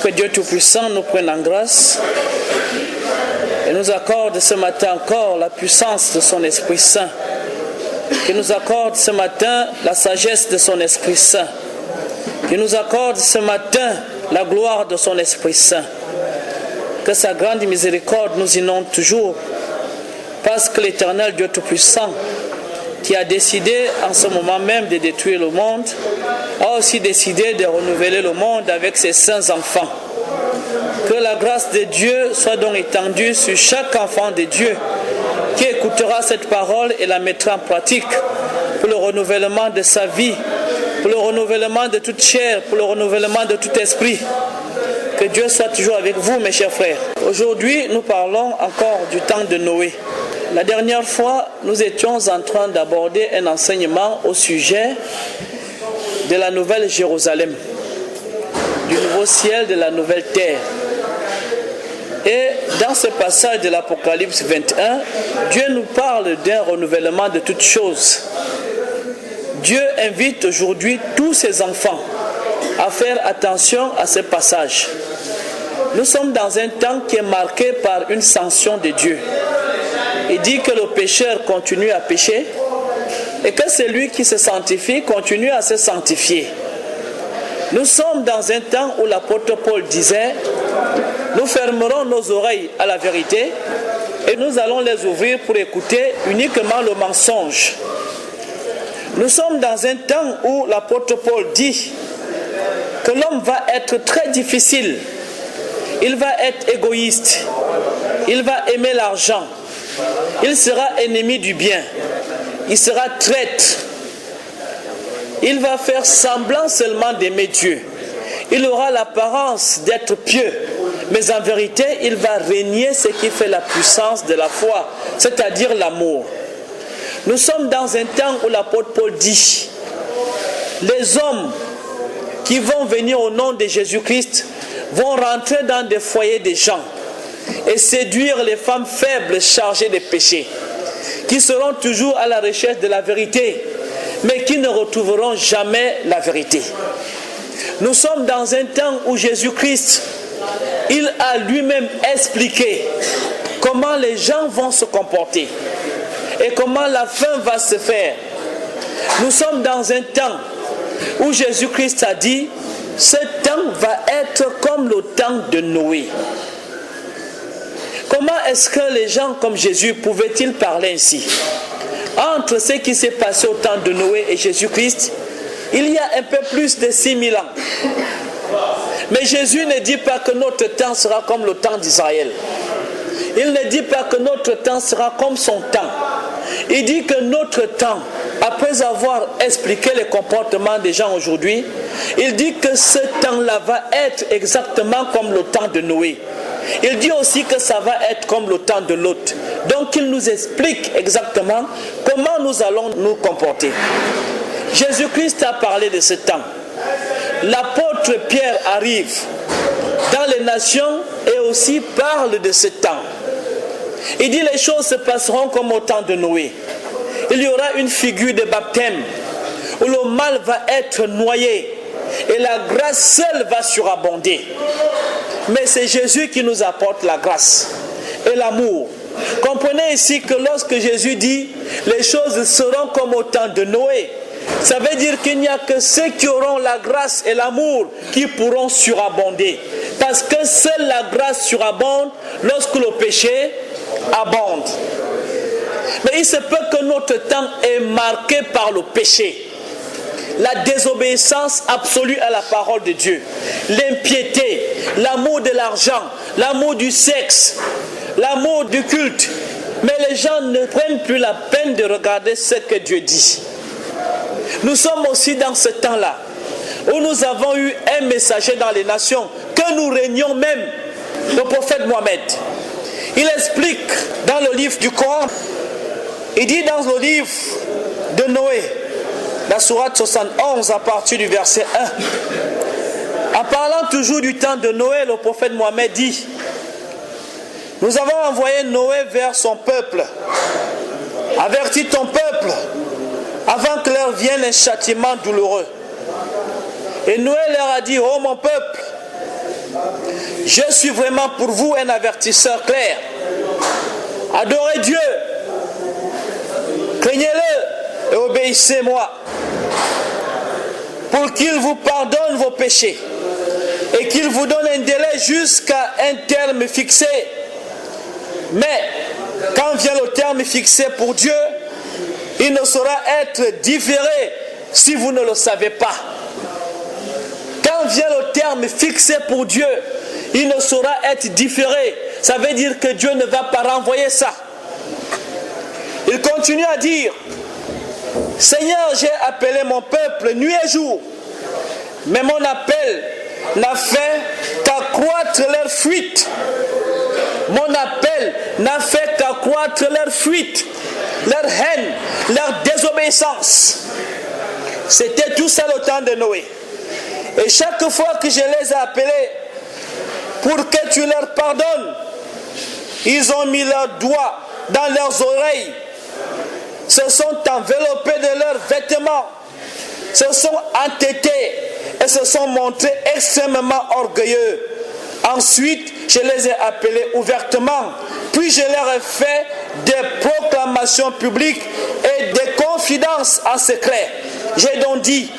Que Dieu Tout-Puissant nous prenne en grâce et nous accorde ce matin encore la puissance de son Esprit Saint. Qu'il nous accorde ce matin la sagesse de son Esprit Saint. Qu'il nous accorde ce matin la gloire de son Esprit Saint. Que sa grande miséricorde nous inonde toujours. Parce que l'Éternel Dieu Tout-Puissant, qui a décidé en ce moment même de détruire le monde, a aussi décidé de renouveler le monde avec ses saints enfants. Que la grâce de Dieu soit donc étendue sur chaque enfant de Dieu qui écoutera cette parole et la mettra en pratique pour le renouvellement de sa vie, pour le renouvellement de toute chair, pour le renouvellement de tout esprit. Que Dieu soit toujours avec vous, mes chers frères. Aujourd'hui, nous parlons encore du temps de Noé. La dernière fois, nous étions en train d'aborder un enseignement au sujet de la nouvelle Jérusalem, du nouveau ciel, de la nouvelle terre. Et dans ce passage de l'Apocalypse 21, Dieu nous parle d'un renouvellement de toutes choses. Dieu invite aujourd'hui tous ses enfants à faire attention à ce passage. Nous sommes dans un temps qui est marqué par une sanction de Dieu. Il dit que le pécheur continue à pécher et que celui qui se sanctifie continue à se sanctifier. Nous sommes dans un temps où l'apôtre Paul disait: nous fermerons nos oreilles à la vérité et nous allons les ouvrir pour écouter uniquement le mensonge. Nous sommes dans un temps où l'apôtre Paul dit que l'homme va être très difficile. Il va être égoïste. Il va aimer l'argent. Il sera ennemi du bien. Il sera traître. Il va faire semblant seulement d'aimer Dieu. Il aura l'apparence d'être pieux. Mais en vérité, il va régner ce qui fait la puissance de la foi, c'est-à-dire l'amour. Nous sommes dans un temps où l'apôtre Paul dit: les hommes qui vont venir au nom de Jésus-Christ vont rentrer dans des foyers de gens et séduire les femmes faibles chargées de péché, qui seront toujours à la recherche de la vérité, mais qui ne retrouveront jamais la vérité. Nous sommes dans un temps où Jésus-Christ, il a lui-même expliqué comment les gens vont se comporter et comment la fin va se faire. Nous sommes dans un temps où Jésus-Christ a dit: ce temps va être comme le temps de Noé. Comment est-ce que les gens comme Jésus pouvaient-ils parler ainsi? Entre ce qui s'est passé au temps de Noé et Jésus-Christ, il y a un peu plus de 6000 ans. Mais Jésus ne dit pas que notre temps sera comme le temps d'Israël. Il ne dit pas que notre temps sera comme son temps. Il dit que notre temps, après avoir expliqué les comportements des gens aujourd'hui, il dit que ce temps-là va être exactement comme le temps de Noé. Il dit aussi que ça va être comme le temps de Lot. Donc il nous explique exactement comment nous allons nous comporter. Jésus-Christ a parlé de ce temps. L'apôtre Pierre arrive dans les nations et aussi parle de ce temps. Il dit: les choses se passeront comme au temps de Noé. Il y aura une figure de baptême où le mal va être noyé et la grâce seule va surabonder. Mais c'est Jésus qui nous apporte la grâce et l'amour. Comprenez ici que lorsque Jésus dit les choses seront comme au temps de Noé, ça veut dire qu'il n'y a que ceux qui auront la grâce et l'amour qui pourront surabonder. Parce que seule la grâce surabonde lorsque le péché abonde. Mais il se peut que notre temps est marqué par le péché, la désobéissance absolue à la parole de Dieu, l'impiété, l'amour de l'argent, l'amour du sexe, l'amour du culte. Mais les gens ne prennent plus la peine de regarder ce que Dieu dit. Nous sommes aussi dans ce temps-là où nous avons eu un messager dans les nations, que nous régnons même, le prophète Mohammed. Il explique dans le livre du Coran, il dit dans le livre de Noé, la sourate 71 à partir du verset 1, en parlant toujours du temps de Noé, le prophète Mohammed dit: nous avons envoyé Noé vers son peuple, avertis ton peuple avant que leur vienne un châtiment douloureux. Et Noé leur a dit: oh mon peuple, Je suis vraiment pour vous un avertisseur clair. Adorez Dieu, craignez-le et obéissez-moi, pour qu'il vous pardonne vos péchés et qu'il vous donne un délai jusqu'à un terme fixé. Mais quand vient le terme fixé pour Dieu, il ne saura être différé si vous ne le savez pas. Quand vient le terme fixé pour Dieu, il ne saura être différé. Ça veut dire que Dieu ne va pas renvoyer ça. Il continue à dire, Seigneur, j'ai appelé mon peuple nuit et jour, mais mon appel n'a fait qu'accroître leur fuite. Mon appel n'a fait qu'accroître leur fuite, leur haine, leur désobéissance. C'était tout ça le temps de Noé. Et chaque fois que je les ai appelés pour que tu leur pardonnes, ils ont mis leurs doigts dans leurs oreilles, se sont enveloppés de leurs vêtements, se sont entêtés et se sont montrés extrêmement orgueilleux. Ensuite, je les ai appelés ouvertement, puis je leur ai fait des proclamations publiques et des confidences en secret. J'ai donc dit,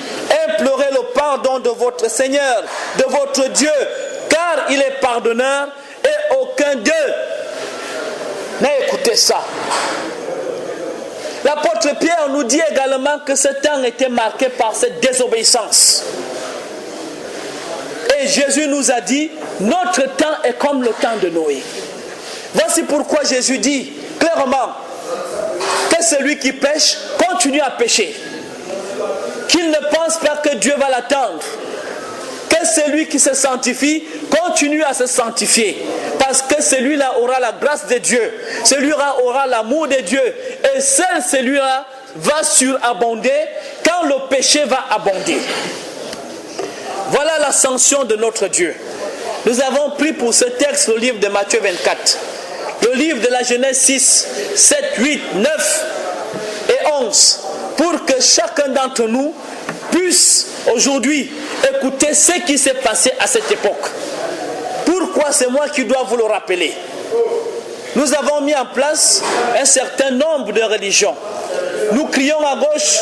implorez le pardon de votre Seigneur, de votre Dieu, car il est pardonneur et aucun d'eux n'a écouté ça. L'apôtre Pierre nous dit également que ce temps était marqué par cette désobéissance. Et Jésus nous a dit, notre temps est comme le temps de Noé. Voici pourquoi Jésus dit clairement que celui qui pêche continue à pécher. Qu'il ne pense pas que Dieu va l'attendre. Que celui qui se sanctifie continue à se sanctifier. Parce que celui-là aura la grâce de Dieu. Celui-là aura l'amour de Dieu. Et seul celui-là va surabonder quand le péché va abonder. Voilà la sanction de notre Dieu. Nous avons pris pour ce texte le livre de Matthieu 24. Le livre de la Genèse 6, 7, 8, 9 et 11. Pour que chacun d'entre nous puisse aujourd'hui écouter ce qui s'est passé à cette époque. Pourquoi c'est moi qui dois vous le rappeler? Nous avons mis en place un certain nombre de religions. Nous crions à gauche,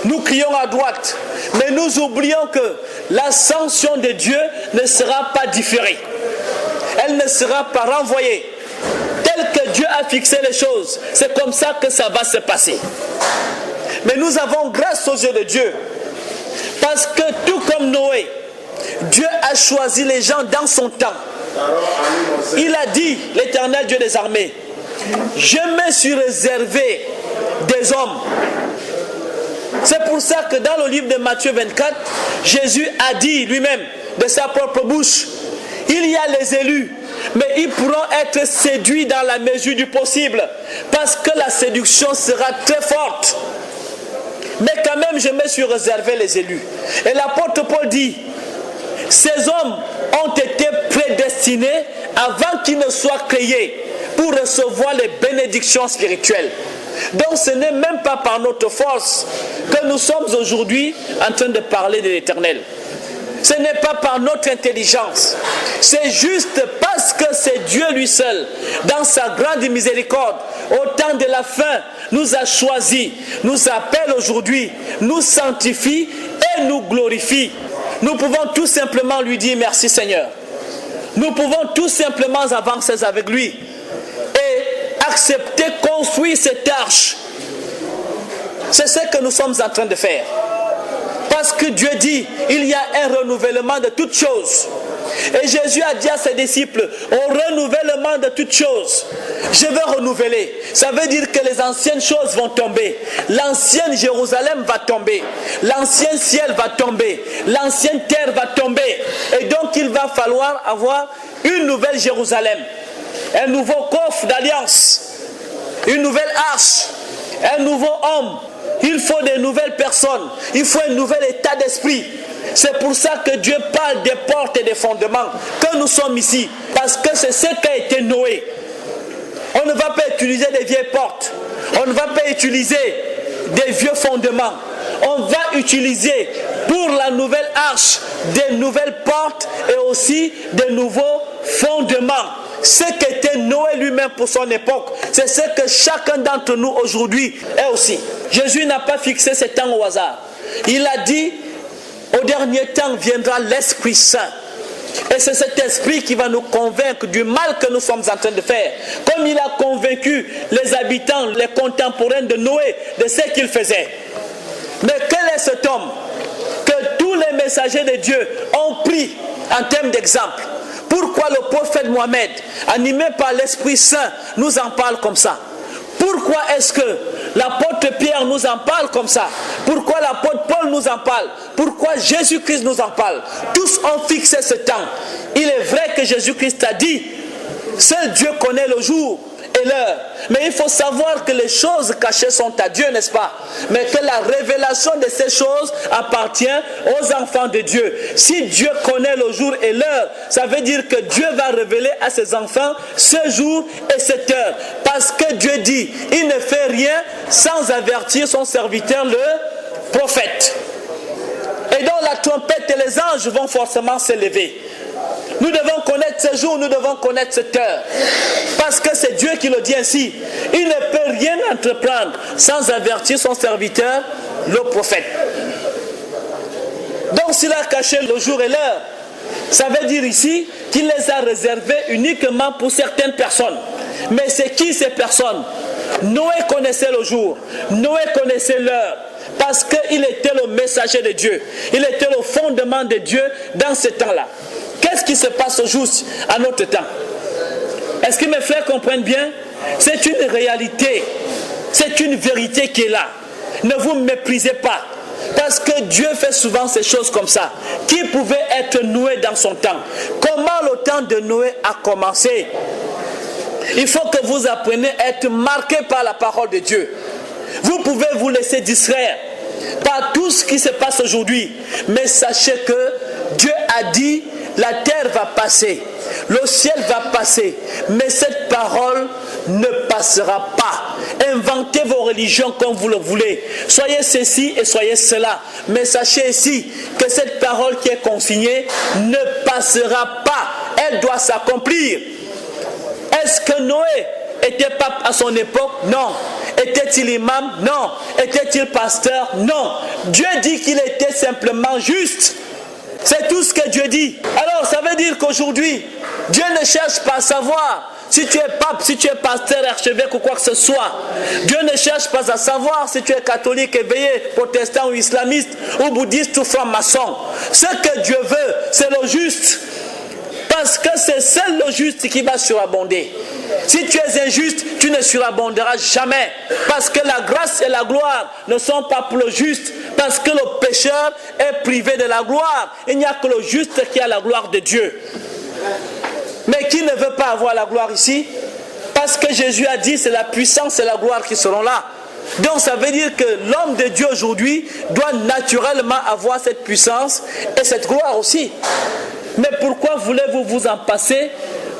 nous crions à droite, mais nous oublions que la sanction de Dieu ne sera pas différée. Elle ne sera pas renvoyée. Tel que Dieu a fixé les choses, c'est comme ça que ça va se passer. Mais nous avons grâce aux yeux de Dieu, parce que tout comme Noé, Dieu a choisi les gens dans son temps. Il a dit, l'Éternel Dieu des armées, je me suis réservé des hommes. C'est pour ça que dans le livre de Matthieu 24, Jésus a dit lui-même de sa propre bouche, il y a les élus, mais ils pourront être séduits dans la mesure du possible, parce que la séduction sera très forte. Mais quand même, je me suis réservé les élus. Et l'apôtre Paul dit, ces hommes ont été prédestinés avant qu'ils ne soient créés pour recevoir les bénédictions spirituelles. Donc ce n'est même pas par notre force que nous sommes aujourd'hui en train de parler de l'Éternel. Ce n'est pas par notre intelligence. C'est juste parce que c'est Dieu lui seul, dans sa grande miséricorde, au temps de la fin, nous a choisis, nous appelle aujourd'hui, nous sanctifie et nous glorifie. Nous pouvons tout simplement lui dire merci Seigneur. Nous pouvons tout simplement avancer avec lui et accepter construire cette arche. C'est ce que nous sommes en train de faire. Parce que Dieu dit, il y a un renouvellement de toutes choses. Et Jésus a dit à ses disciples, au renouvellement de toutes choses, je vais renouveler. Ça veut dire que les anciennes choses vont tomber. L'ancienne Jérusalem va tomber. L'ancien ciel va tomber. L'ancienne terre va tomber. Et donc il va falloir avoir une nouvelle Jérusalem. Un nouveau coffre d'alliance. Une nouvelle arche. Un nouveau homme. Il faut de nouvelles personnes. Il faut un nouvel état d'esprit. C'est pour ça que Dieu parle des portes et des fondements. Que nous sommes ici. Parce que c'est ce qu'a été Noé. On ne va pas utiliser des vieilles portes. On ne va pas utiliser des vieux fondements. on va utiliser pour la nouvelle arche des nouvelles portes et aussi des nouveaux fondements. Ce qu'était Noé lui-même pour son époque, c'est ce que chacun d'entre nous aujourd'hui est aussi. Jésus n'a pas fixé ces temps au hasard. Il a dit, au dernier temps viendra l'Esprit Saint. Et c'est cet esprit qui va nous convaincre du mal que nous sommes en train de faire. Comme il a convaincu les habitants, les contemporains de Noé de ce qu'il faisait. Mais quel est cet homme que tous les messagers de Dieu ont pris en termes d'exemple? Pourquoi le prophète Mohammed, animé par l'Esprit Saint, nous en parle comme ça? Pourquoi est-ce que l'apôtre Pierre nous en parle comme ça? Pourquoi l'apôtre Paul nous en parle? Pourquoi Jésus-Christ nous en parle? Tous ont fixé ce temps. Il est vrai que Jésus-Christ a dit, seul Dieu connaît le jour et l'heure. Mais il faut savoir que les choses cachées sont à Dieu, n'est-ce pas? Mais que la révélation de ces choses appartient aux enfants de Dieu. Si Dieu connaît le jour et l'heure, ça veut dire que Dieu va révéler à ses enfants ce jour et cette heure. Parce que Dieu dit, il ne fait rien sans avertir son serviteur, le prophète. Et donc la trompette et les anges vont forcément s'élever. Nous devons connaître ce jour, nous devons connaître cette heure. Parce que c'est Dieu qui le dit ainsi. Il ne peut rien entreprendre sans avertir son serviteur, le prophète. Donc s'il a caché le jour et l'heure, ça veut dire ici qu'il les a réservés uniquement pour certaines personnes. Mais c'est qui ces personnes? Noé connaissait le jour, Noé connaissait l'heure. Parce qu'il était le messager de Dieu. Il était le fondement de Dieu dans ce temps-là. Qu'est-ce qui se passe juste à notre temps? Est-ce que mes frères comprennent bien? C'est une réalité. C'est une vérité qui est là. Ne vous méprisez pas. Parce que Dieu fait souvent ces choses comme ça. Qui pouvait être Noé dans son temps? Comment le temps de Noé a commencé? Il faut que vous appreniez à être marqué par la parole de Dieu. Vous pouvez vous laisser distraire par tout ce qui se passe aujourd'hui. Mais sachez que Dieu a dit, la terre va passer, le ciel va passer, mais cette parole ne passera pas. Inventez vos religions comme vous le voulez. Soyez ceci et soyez cela. Mais sachez ici que cette parole qui est consignée ne passera pas. Elle doit s'accomplir. Est-ce que Noé était pape à son époque? Non. Était-il imam? Non. Était-il pasteur? Non. Dieu dit qu'il était simplement juste. C'est tout ce que Dieu dit. Alors ça veut dire qu'aujourd'hui, Dieu ne cherche pas à savoir si tu es pape, si tu es pasteur, archevêque ou quoi que ce soit. Dieu ne cherche pas à savoir si tu es catholique, éveillé, protestant ou islamiste, ou bouddhiste ou franc-maçon. Ce que Dieu veut, c'est le juste. Parce que c'est seul le juste qui va surabonder. Si tu es injuste, tu ne surabonderas jamais. Parce que la grâce et la gloire ne sont pas pour le juste. Parce que le pécheur est privé de la gloire. Il n'y a que le juste qui a la gloire de Dieu. Mais qui ne veut pas avoir la gloire ici? Parce que Jésus a dit, c'est la puissance et la gloire qui seront là. Donc ça veut dire que l'homme de Dieu aujourd'hui doit naturellement avoir cette puissance et cette gloire aussi. Mais pourquoi voulez-vous vous en passer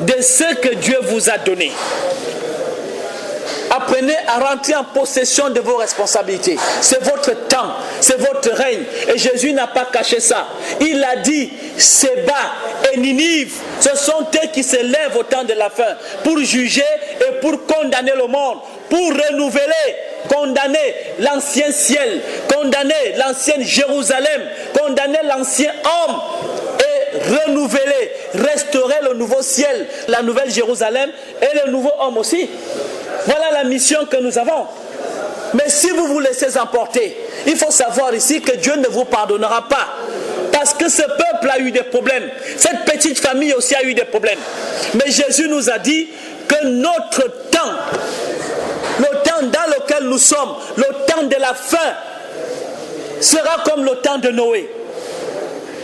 de ce que Dieu vous a donné? Apprenez à rentrer en possession de vos responsabilités. C'est votre temps, c'est votre règne. Et Jésus n'a pas caché ça. Il a dit, Séba et Ninive, ce sont eux qui se lèvent au temps de la fin pour juger et pour condamner le monde, pour renouveler, condamner l'ancien ciel, condamner l'ancienne Jérusalem, condamner l'ancien homme et renouveler, restaurer le nouveau ciel, la nouvelle Jérusalem et le nouveau homme aussi. Voilà la mission que nous avons. Mais si vous vous laissez emporter, il faut savoir ici que Dieu ne vous pardonnera pas. Parce que ce peuple a eu des problèmes. Cette petite famille aussi a eu des problèmes. Mais Jésus nous a dit que notre temps, le temps dans lequel nous sommes, le temps de la fin, sera comme le temps de Noé.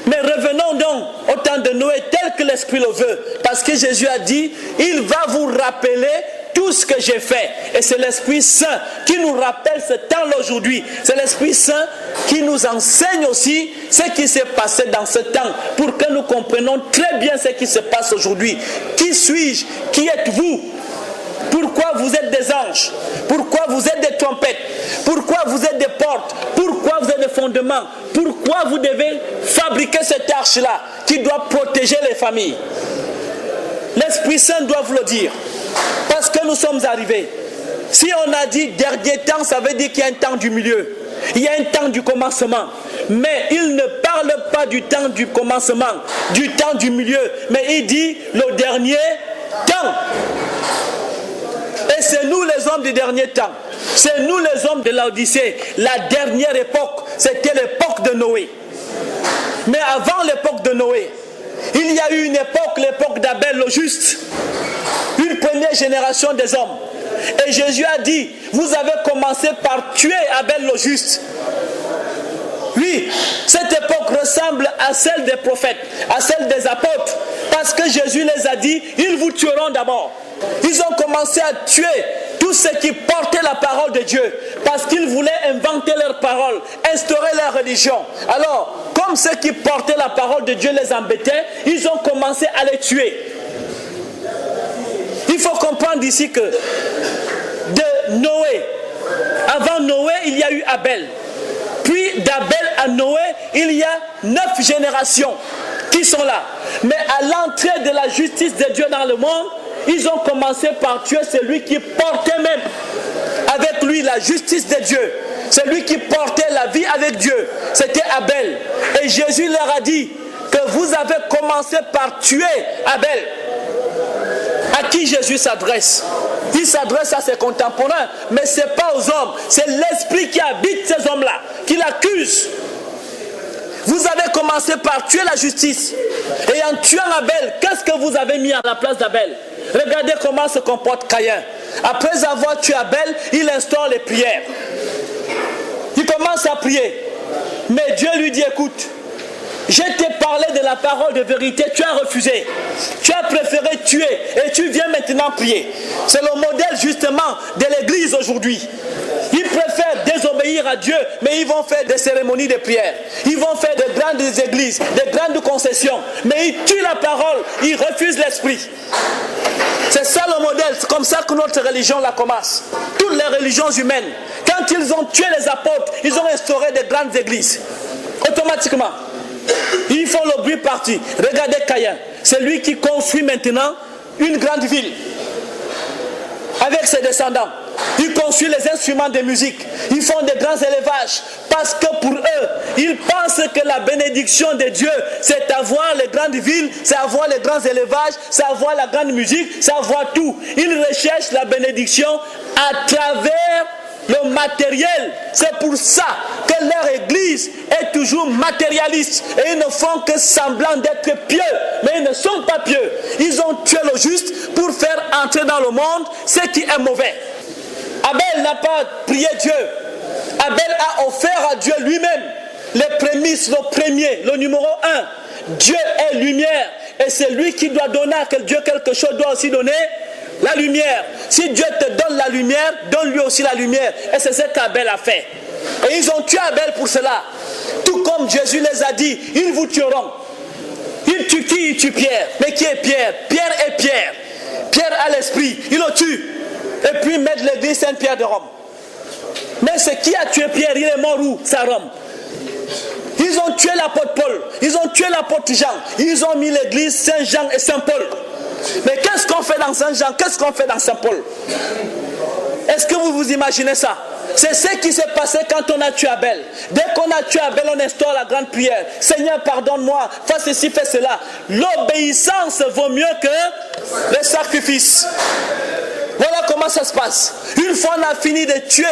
Mais revenons donc au temps de Noé tel que l'Esprit le veut. Parce que Jésus a dit, il va vous rappeler tout ce que j'ai fait. Et c'est l'Esprit Saint qui nous rappelle ce temps-là aujourd'hui. C'est l'Esprit Saint qui nous enseigne aussi ce qui s'est passé dans ce temps pour que nous comprenions très bien ce qui se passe aujourd'hui. Qui suis-je? Qui êtes-vous? Pourquoi Pourquoi vous êtes des anges? Pourquoi vous êtes des trompettes? Pourquoi vous êtes des portes? Pourquoi vous êtes des fondements? Pourquoi vous devez fabriquer cette arche-là qui doit protéger les familles? L'Esprit Saint doit vous le dire. Parce que nous sommes arrivés. Si on a dit dernier temps, ça veut dire qu'il y a un temps du milieu. Il y a un temps du commencement. Mais il ne parle pas du temps du commencement, du temps du milieu. Mais il dit le dernier temps. Et c'est nous les hommes du dernier temps. C'est nous les hommes de l'Odyssée. La dernière époque, c'était l'époque de Noé. Mais avant l'époque de Noé, il y a eu une époque, l'époque d'Abel le juste. Une première génération des hommes. Et Jésus a dit, vous avez commencé par tuer Abel le juste. Oui, cette époque ressemble à celle des prophètes, à celle des apôtres. Parce que Jésus les a dit, ils vous tueront d'abord. Ils ont commencé à tuer tous ceux qui portaient la parole de Dieu. Parce qu'ils voulaient inventer leur parole, instaurer leur religion. Alors, comme ceux qui portaient la parole de Dieu les embêtaient, ils ont commencé à les tuer. Il faut comprendre ici que de Noé, avant Noé, il y a eu Abel. Puis d'Abel à Noé, il y a 9 générations qui sont là. Mais à l'entrée de la justice de Dieu dans le monde, ils ont commencé par tuer celui qui portait même avec lui la justice de Dieu. Celui qui portait la vie avec Dieu. C'était Abel. Et Jésus leur a dit que vous avez commencé par tuer Abel. À qui Jésus s'adresse? Il s'adresse à ses contemporains, mais ce n'est pas aux hommes, c'est l'esprit qui habite ces hommes-là, qui l'accuse. Vous avez commencé par tuer la justice. Et en tuant Abel, qu'est-ce que vous avez mis à la place d'Abel? Regardez comment se comporte Caïn. Après avoir tué Abel, il instaure les prières. Il commence à prier. Mais Dieu lui dit, écoute, je t'ai parlé de la parole de vérité, tu as refusé. Tu as préféré tuer et tu viens maintenant prier. C'est le modèle justement de l'église aujourd'hui. Ils préfèrent désobéir à Dieu, mais ils vont faire des cérémonies de prière. Ils vont faire de grandes églises, de grandes concessions. Mais ils tuent la parole, ils refusent l'esprit. C'est ça le modèle, c'est comme ça que notre religion la commence. Toutes les religions humaines, quand ils ont tué les apôtres, ils ont instauré de grandes églises. Automatiquement. Ils font le bruit parti. Regardez Caïn, c'est lui qui construit maintenant une grande ville avec ses descendants. Ils construisent les instruments de musique. Ils font des grands élevages parce que pour eux, ils pensent que la bénédiction de Dieu, c'est avoir les grandes villes, c'est avoir les grands élevages, c'est avoir la grande musique, c'est avoir tout. Ils recherchent la bénédiction à travers le matériel. C'est pour ça que leur église est toujours matérialiste et ils ne font que semblant d'être pieux, mais ils ne sont pas pieux. Ils ont tué le juste pour faire entrer dans le monde ce qui est mauvais. Abel n'a pas prié Dieu. Abel a offert à Dieu lui-même les prémices, le premier, le numéro 1. Dieu est lumière et c'est lui qui doit donner à Dieu quelque chose, doit aussi donner la lumière. Si Dieu te donne la lumière, donne-lui aussi la lumière. Et c'est ce qu'Abel a fait. Et ils ont tué Abel pour cela. Tout comme Jésus les a dit, ils vous tueront. Ils tuent qui? Ils tuent Pierre. Mais qui est Pierre? Pierre est Pierre. Pierre a l'esprit, il le tue. Et puis mettre l'église Saint-Pierre de Rome. Mais c'est qui a tué Pierre? Il est mort où? C'est à Rome. Ils ont tué l'apôtre Paul. Ils ont tué l'apôtre Jean. Ils ont mis l'église Saint-Jean et Saint-Paul. Mais qu'est-ce qu'on fait dans Saint-Jean? Qu'est-ce qu'on fait dans Saint-Paul? Est-ce que vous vous imaginez ça? C'est ce qui s'est passé quand on a tué Abel. Dès qu'on a tué Abel, on instaure la grande prière. Seigneur, pardonne-moi, fais ceci, fais cela. L'obéissance vaut mieux que le sacrifice. Voilà comment ça se passe. Une fois on a fini de tuer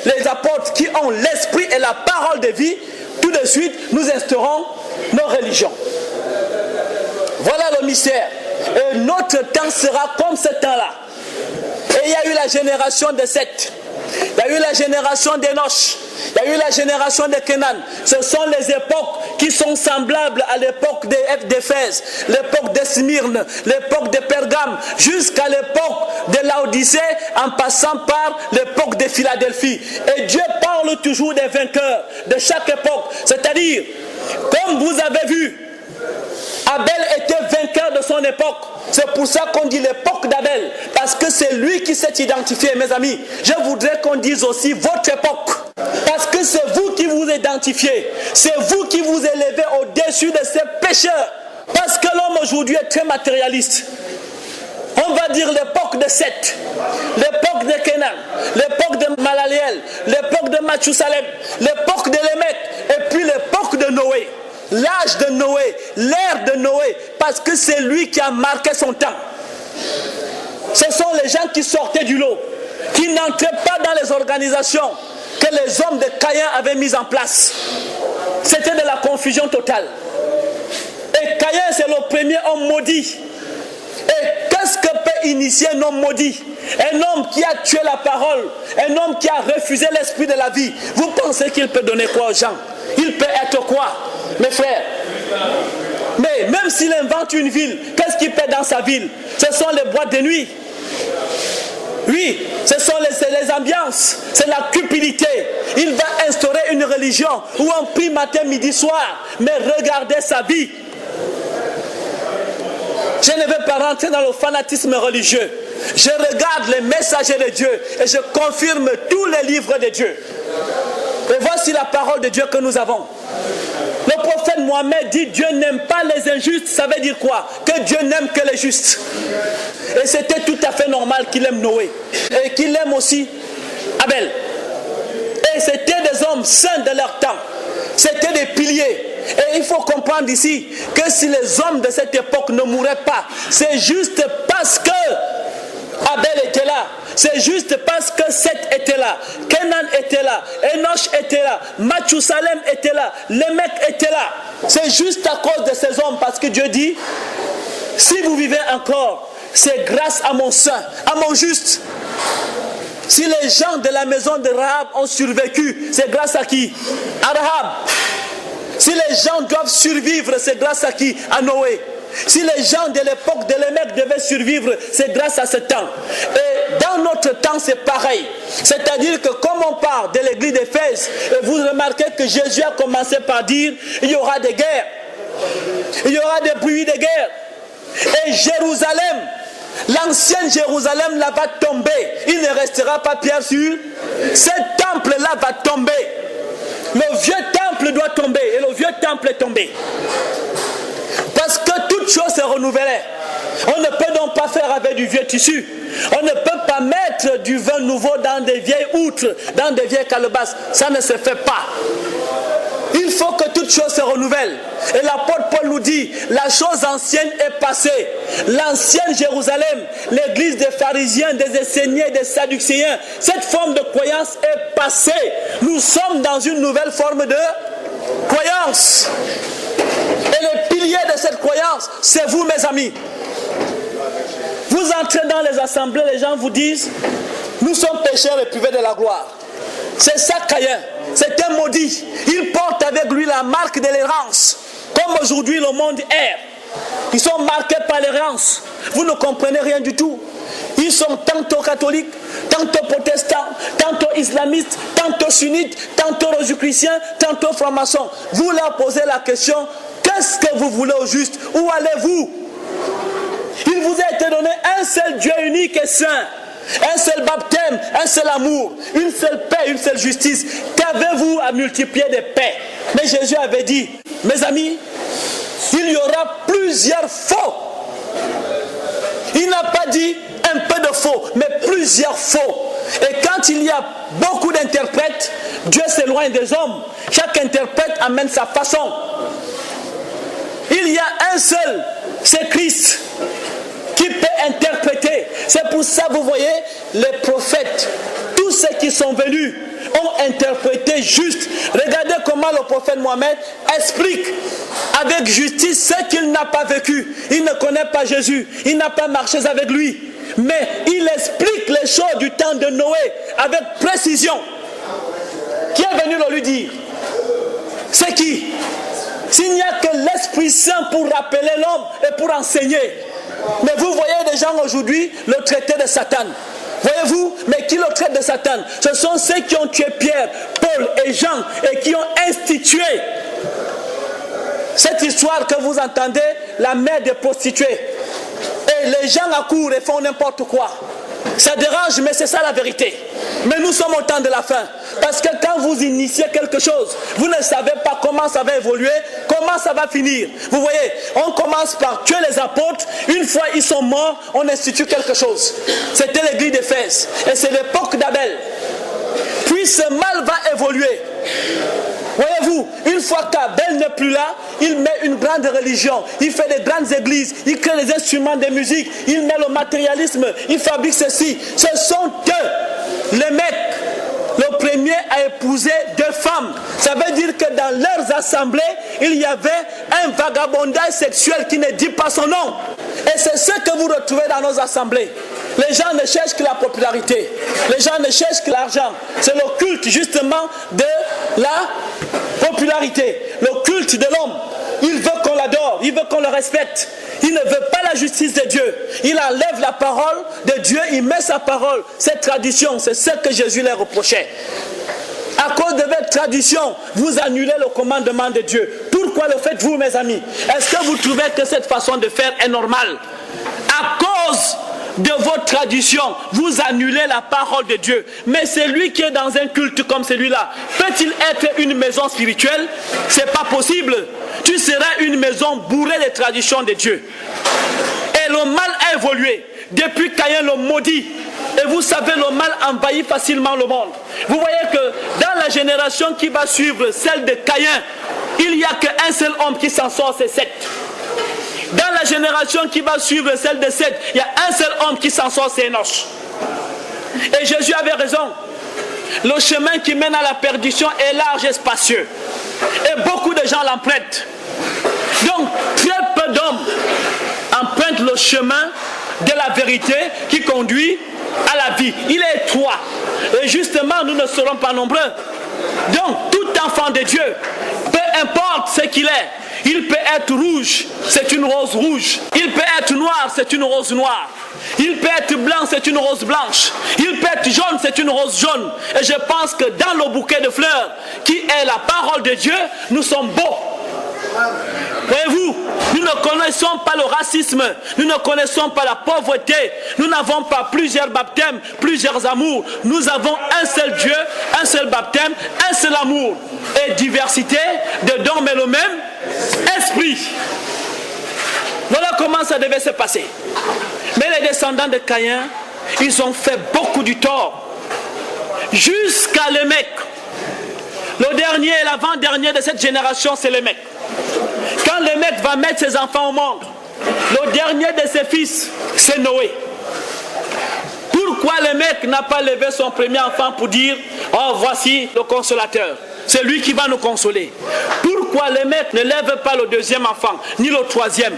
les apôtres qui ont l'esprit et la parole de vie, tout de suite, nous instaurons nos religions. Voilà le mystère. Et notre temps sera comme ce temps-là. Et il y a eu la génération de Seth. Il y a eu la génération d'Enoch. Il y a eu la génération de Kenan. Ce sont les époques qui sont semblables à l'époque d'Éphèse, l'époque de Smyrne, l'époque de Pergame, jusqu'à l'époque de Laodicée, en passant par l'époque de Philadelphie. Et Dieu parle toujours des vainqueurs de chaque époque. C'est-à-dire, comme vous avez vu, Abel était vainqueur de son époque. C'est pour ça qu'on dit l'époque d'Abel. Parce que c'est lui qui s'est identifié, mes amis. Je voudrais qu'on dise aussi votre époque. Parce que c'est vous qui vous identifiez. C'est vous qui vous élevez au-dessus de ces pécheurs. Parce que l'homme aujourd'hui est très matérialiste. On va dire l'époque de Seth, l'époque de Kenan, l'époque de Malaliel, l'époque de Mathusalem, l'époque de Lémec, et puis l'époque de Noé. L'âge de Noé, l'ère de Noé, parce que c'est lui qui a marqué son temps. Ce sont les gens qui sortaient du lot, qui n'entraient pas dans les organisations que les hommes de Caïn avaient mises en place. C'était de la confusion totale. Et Caïn, c'est le premier homme maudit. Et qu'est-ce que peut initier un homme maudit? Un homme qui a tué la parole, un homme qui a refusé l'esprit de la vie. Vous pensez qu'il peut donner quoi aux gens? Il peut être quoi, mes frères? Mais même s'il invente une ville, qu'est-ce qu'il fait dans sa ville? Ce sont les boîtes de nuit. Oui, ce sont les ambiances, c'est la cupidité. Il va instaurer une religion où on prie matin, midi, soir. Mais regardez sa vie. Je ne vais pas rentrer dans le fanatisme religieux. Je regarde les messagers de Dieu et je confirme tous les livres de Dieu. Et voici la parole de Dieu que nous avons. Le prophète Mohammed dit Dieu n'aime pas les injustes. Ça veut dire quoi? Que Dieu n'aime que les justes. Et c'était tout à fait normal qu'il aime Noé. Et qu'il aime aussi Abel. Et c'était des hommes saints de leur temps. C'était des piliers. Et il faut comprendre ici que si les hommes de cette époque ne mouraient pas, c'est juste parce que Abel était là. C'est juste parce que Seth était là, Kenan était là, Enoch était là, Mathusalem était là, Lémec était là. C'est juste à cause de ces hommes, parce que Dieu dit, si vous vivez encore, c'est grâce à mon saint, à mon juste. Si les gens de la maison de Rahab ont survécu, c'est grâce à qui? À Rahab. Si les gens doivent survivre, c'est grâce à qui? À Noé. Si les gens de l'époque de Lémec devaient survivre, c'est grâce à ce temps. Et dans notre temps, c'est pareil. C'est-à-dire que comme on parle de l'église d'Éphèse, vous remarquez que Jésus a commencé par dire, il y aura des guerres. Il y aura des bruits de guerre. Et Jérusalem, l'ancienne Jérusalem là va tomber. Il ne restera pas pierre sur. Ce temple-là va tomber. Le vieux temple doit tomber. Et le vieux temple est tombé. Parce que toute chose se renouvelait. On ne peut donc pas faire avec du vieux tissu. On ne peut pas mettre du vin nouveau dans des vieilles outres, dans des vieilles calebasses. Ça ne se fait pas. Il faut que toute chose se renouvelle. Et l'apôtre Paul nous dit, la chose ancienne est passée. L'ancienne Jérusalem, l'église des pharisiens, des Esséniens, des Sadducéens, cette forme de croyance est passée. Nous sommes dans une nouvelle forme de croyance. Et le pilier de cette croyance, c'est vous, mes amis. Vous entrez dans les assemblées, les gens vous disent, nous sommes pécheurs et privés de la gloire. C'est ça Caïn, c'est un maudit. Il porte avec lui la marque de l'errance. Comme aujourd'hui le monde erre. Ils sont marqués par l'errance. Vous ne comprenez rien du tout. Ils sont tantôt catholiques, tantôt protestants, tantôt islamistes, tantôt sunnites, tantôt rosicruciens, tantôt francs-maçons. Vous leur posez la question, qu'est-ce que vous voulez au juste? Où allez-vous? Il vous a été donné un seul Dieu unique et saint. Un seul baptême, un seul amour, une seule paix, une seule justice. Qu'avez-vous à multiplier des paix? Mais Jésus avait dit, mes amis, il y aura plusieurs faux. Il n'a pas dit un peu de faux, mais plusieurs faux. Et quand il y a beaucoup d'interprètes, Dieu s'éloigne des hommes. Chaque interprète amène sa façon. Il y a un seul, c'est Christ, qui peut interpréter. C'est pour ça, vous voyez, les prophètes, tous ceux qui sont venus, ont interprété juste. Regardez comment le prophète Mohammed explique avec justice ce qu'il n'a pas vécu. Il ne connaît pas Jésus, il n'a pas marché avec lui. Mais il explique les choses du temps de Noé avec précision. Qui est venu le lui dire? C'est qui? S'il n'y a que l'Esprit Saint pour rappeler l'homme et pour enseigner. Mais vous voyez des gens aujourd'hui le traiter de Satan. Voyez-vous, mais qui le traite de Satan? Ce sont ceux qui ont tué Pierre, Paul et Jean et qui ont institué cette histoire que vous entendez, la mère des prostituées. Et les gens accourent et font n'importe quoi. Ça dérange, mais c'est ça la vérité. Mais nous sommes au temps de la fin. Parce que quand vous initiez quelque chose, vous ne savez pas comment ça va évoluer, comment ça va finir. Vous voyez, on commence par tuer les apôtres. Une fois ils sont morts, on institue quelque chose. C'était l'église d'Éphèse. Et c'est l'époque d'Abel. Puis ce mal va évoluer. Voyez-vous, une fois qu'Abel n'est plus là, il met une grande religion, il fait des grandes églises, il crée des instruments de musique, il met le matérialisme, il fabrique ceci. Ce sont eux, les mecs. Le premier a épousé 2 femmes. Ça veut dire que dans leurs assemblées, il y avait un vagabondage sexuel qui ne dit pas son nom. Et c'est ce que vous retrouvez dans nos assemblées. Les gens ne cherchent que la popularité. Les gens ne cherchent que l'argent. C'est le culte justement de la popularité. Le culte de l'homme. Il veut qu'on l'adore. Il veut qu'on le respecte. Il ne veut pas la justice de Dieu. Il enlève la parole de Dieu. Il met sa parole. Cette tradition, c'est ce que Jésus leur reprochait. À cause de votre tradition, vous annulez le commandement de Dieu. Pourquoi le faites-vous, mes amis? Est-ce que vous trouvez que cette façon de faire est normale? À cause de votre tradition, vous annulez la parole de Dieu. Mais celui qui est dans un culte comme celui-là, peut-il être une maison spirituelle? C'est pas possible. Tu seras une maison bourrée de traditions de Dieu. Et le mal a évolué. Depuis Caïn le maudit. Et vous savez, le mal envahit facilement le monde. Vous voyez que dans la génération qui va suivre, celle de Caïn, il n'y a qu'un seul homme qui s'en sort, c'est Seth. Dans la génération qui va suivre, celle de Seth, il y a un seul homme qui s'en sort, c'est Enoch. Et Jésus avait raison. Le chemin qui mène à la perdition est large et spacieux. Et beaucoup de gens l'empruntent. Donc, très peu d'hommes empruntent le chemin de la vérité qui conduit à la vie. Il est étroit. Et justement, nous ne serons pas nombreux. Donc, tout enfant de Dieu, peu importe ce qu'il est, il peut être rouge, c'est une rose rouge. Il peut être noir, c'est une rose noire. Il peut être blanc, c'est une rose blanche. Il peut être jaune, c'est une rose jaune. Et je pense que dans le bouquet de fleurs, qui est la parole de Dieu, nous sommes beaux. Voyez-vous, nous ne connaissons pas le racisme, nous ne connaissons pas la pauvreté, nous n'avons pas plusieurs baptêmes, plusieurs amours. Nous avons un seul Dieu, un seul baptême, un seul amour. Et diversité de dons, mais le même esprit. Voilà comment ça devait se passer. Mais les descendants de Caïn, ils ont fait beaucoup du tort. Jusqu'à Lémec. Le dernier et l'avant-dernier de cette génération, c'est Lémec. Quand Lémec va mettre ses enfants au monde, le dernier de ses fils, c'est Noé. Pourquoi Lémec n'a pas levé son premier enfant pour dire « Oh, voici le consolateur ». C'est lui qui va nous consoler. Pourquoi Lémec ne lève pas le deuxième enfant, ni le troisième?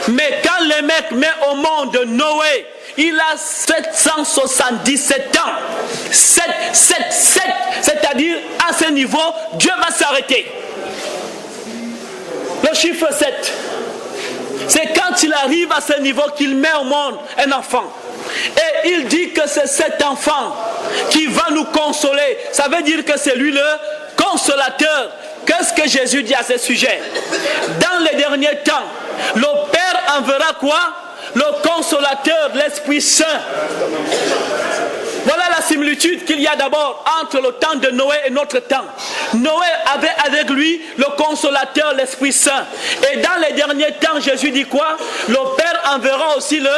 Mais quand Lémec met au monde Noé, il a 777 ans. 7, c'est-à-dire à ce niveau, Dieu va s'arrêter. Le chiffre 7, c'est quand il arrive à ce niveau qu'il met au monde un enfant. Et il dit que c'est cet enfant qui va nous consoler. Ça veut dire que c'est lui le consolateur. Qu'est-ce que Jésus dit à ce sujet? Dans les derniers temps, le Père enverra quoi? Le consolateur, l'Esprit Saint. Voilà la similitude qu'il y a d'abord entre le temps de Noé et notre temps. Noé avait avec lui le consolateur, l'Esprit Saint. Et dans les derniers temps, Jésus dit quoi? Le Père enverra aussi le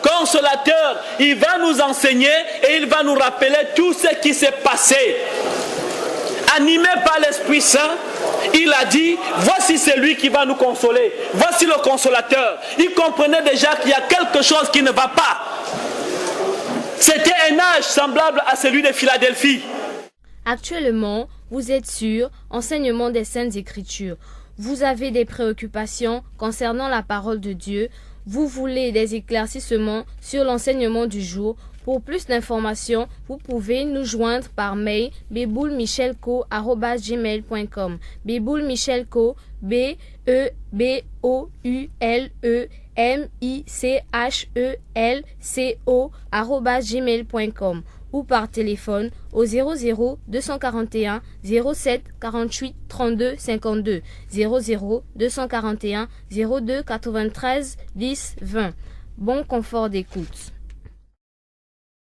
consolateur. Il va nous enseigner et il va nous rappeler tout ce qui s'est passé. Animé par l'Esprit Saint, il a dit, voici celui qui va nous consoler. Voici le consolateur. Il comprenait déjà qu'il y a quelque chose qui ne va pas. C'était un âge semblable à celui de Philadelphie. Actuellement, vous êtes sur Enseignement des Saintes Écritures. Vous avez des préoccupations concernant la parole de Dieu. Vous voulez des éclaircissements sur l'enseignement du jour. Pour plus d'informations, vous pouvez nous joindre par mail beboulmichelco@gmail.com. Beboulmichelco, BEBOULEMICHELCO @gmail.com. ou par téléphone au 00 241 07 48 32 52 00 241 02 93 10 20. Bon confort d'écoute.